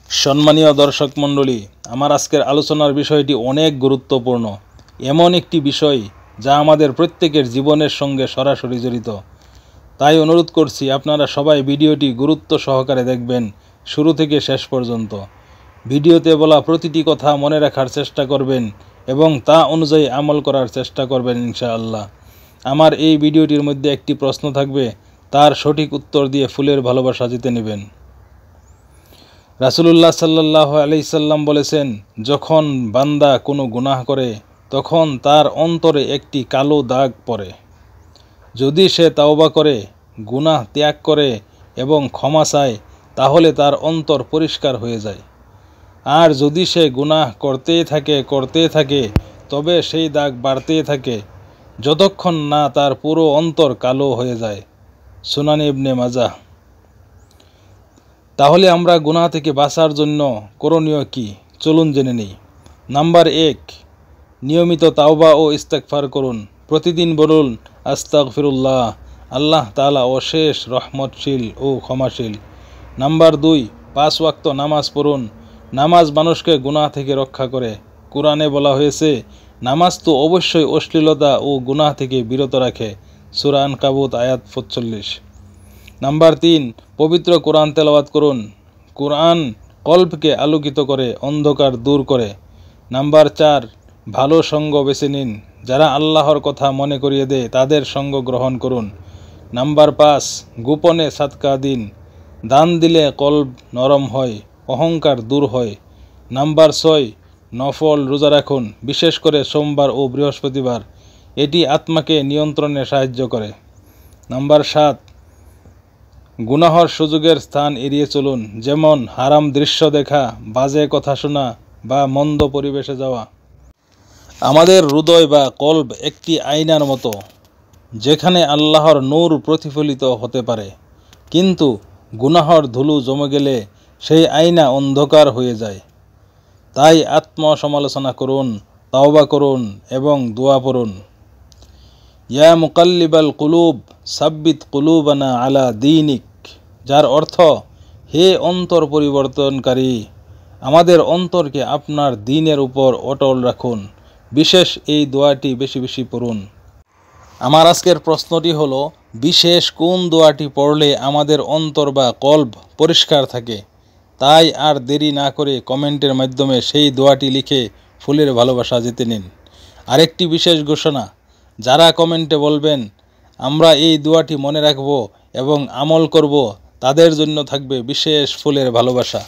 সম্মানীয় দর্শক মণ্ডলী, আমার আজকের আলোচনার বিষয়টি অনেক গুরুত্বপূর্ণ। এমন একটি বিষয় যা আমাদের প্রত্যেকের জীবনের সঙ্গে সরাসরি জড়িত। তাই অনুরোধ করছি আপনারা সবাই ভিডিওটি গুরুত্ব সহকারে দেখবেন শুরু থেকে শেষ পর্যন্ত। ভিডিওতে বলা প্রতিটি কথা মনে রাখার চেষ্টা করবেন এবং তা অনুযায়ী আমল করার চেষ্টা করবেন ইনশাআল্লাহ। আমার এই ভিডিওটির মধ্যে একটি প্রশ্ন থাকবে, তার সঠিক উত্তর দিয়ে ফুলের ভালোবাসা জিতে নেবেন। রাসূলুল্লাহ সাল্লাল্লাহু আলাইহি সাল্লাম বলেছেন, যখন বান্দা কোনো গুনাহ করে তখন তার অন্তরে একটি কালো দাগ পড়ে। যদি সে তাওবা করে, গুনাহ ত্যাগ করে এবং ক্ষমা চায়, তাহলে তার অন্তর পরিষ্কার হয়ে যায়। আর যদি সে গুনাহ করতেই থাকে তবে সেই দাগ বাড়তেই থাকে যতক্ষণ না তার পুরো অন্তর কালো হয়ে যায়। সুনান ইবনে মাজাহ। তাহলে আমরা গুনাহ থেকে বাঁচার জন্য করণীয় কি, চলুন জেনে নিই। নাম্বার 1, নিয়মিত তাওবা ও ইস্তেগফার করুন। প্রতিদিন বলুন, আস্তাগফিরুল্লাহ, আল্লাহ তাআলা অশেষ রহমতশীল ও ক্ষমাশীল। নাম্বার 2, 5 ওয়াক্ত নামাজ পড়ুন। নামাজ মানুষকে গুনাহ থেকে রক্ষা করে। কোরআনে বলা হয়েছে, নামাজ তো অবশ্যই অশ্লীলতা ও গুনাহ থেকে বিরত রাখে। সূরা আনকাবুত আয়াত 45। নাম্বার 3, পবিত্র কোরআন তেলাওয়াত করুন। কোরআন কল্বকে আলোকিত করে, অন্ধকার দূর করে। নাম্বার 4, ভালো সঙ্গ বেছে নিন। যারা আল্লাহর কথা মনে করিয়ে দেয় তাদের সঙ্গ গ্রহণ করুন। নাম্বার 5, গোপনে সাদকা দিন। দান দিলে কল্ব নরম হয়, অহংকার দূর হয়। নাম্বার 6, নফল রোজা রাখুন, বিশেষ করে সোমবার ও বৃহস্পতিবার। এটি আত্মাকে নিয়ন্ত্রণে সাহায্য করে। নাম্বার 7, গুনাহর সুযোগের স্থান এড়িয়ে চলুন, যেমন হারাম দৃশ্য দেখা, বাজে কথা শোনা বা মন্দ পরিবেশে যাওয়া। আমাদের হৃদয় বা কল্ব একটি আয়নার মতো, যেখানে আল্লাহর নূর প্রতিফলিত হতে পারে, কিন্তু গুনাহর ধুলো জমে গেলে সেই আয়না অন্ধকার হয়ে যায়। তাই আত্মসমালোচনা করুন, তাওবা করুন এবং দোয়া পড়ুন। ইয়া মুকাল্লিবাল কুলুব সাব্বিত কুলুবানা আলা দীনিক, যার অর্থ, হে অন্তর পরিবর্তনকারী, আমাদের অন্তরকে আপনার দ্বীনের উপর অটল রাখুন। বিশেষ এই দোয়াটি বেশি বেশি পড়ুন। আমার আজকের প্রশ্নটি হলো, বিশেষ কোন দোয়াটি পড়লে আমাদের অন্তর বা কল্ব পরিষ্কার থাকে? তাই আর দেরি না করে কমেন্টের মাধ্যমে সেই দোয়াটি লিখে ফুলের ভালোবাসা জিতে নিন। আরেকটি বিশেষ ঘোষণা, যারা কমেন্টে বলবেন আমরা এই দোয়াটি মনে রাখব এবং আমল করব, তাদের জন্য থাকবে বিশেষ ফুলের ভালোবাসা।